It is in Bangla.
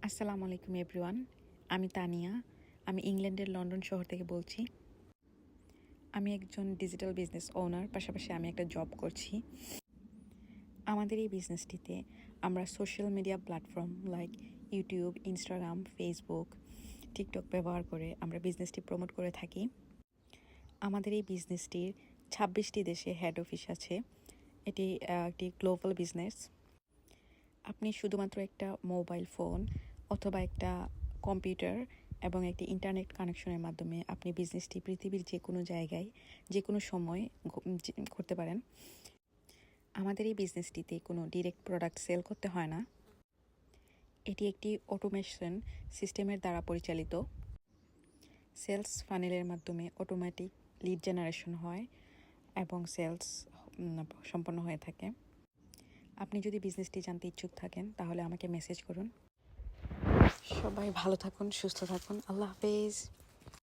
আসসালামু আলাইকুম এভরিওয়ান। আমি তানিয়া। আমি ইংল্যান্ডের লন্ডন শহর থেকে বলছি। আমি একজন ডিজিটাল বিজনেস ওনার, পাশাপাশি আমি একটা জব করছি। আমাদের এই বিজনেসটিতে আমরা social media platform like YouTube, Instagram, Facebook, TikTok ব্যবহার করে আমরা বিজনেসটি প্রমোট করে থাকি। আমাদের এই বিজনেসটির 26টি দেশে হেড অফিস আছে। এটি একটি গ্লোবাল বিজনেস। আপনি শুধুমাত্র একটা মোবাইল ফোন অথবা একটা কম্পিউটার এবং একটি ইন্টারনেট কানেকশনের মাধ্যমে আপনি বিজনেসটি পৃথিবীর যে কোনো জায়গায় যে কোনো সময় করতে পারেন। আমাদের এই বিজনেসটিতে কোনো ডিরেক্ট প্রোডাক্ট সেল করতে হয় না। এটি একটি অটোমেশন সিস্টেমের দ্বারা পরিচালিত। সেলস ফানেলের মাধ্যমে অটোমেটিক লিড জেনারেশন হয় এবং সেলস সম্পন্ন হয়ে থাকে। আপনি যদি বিজনেসটি জানতে ইচ্ছুক থাকেন তাহলে আমাকে মেসেজ করুন। সবাই ভালো থাকুন, সুস্থ থাকুন। আল্লাহ হাফেজ।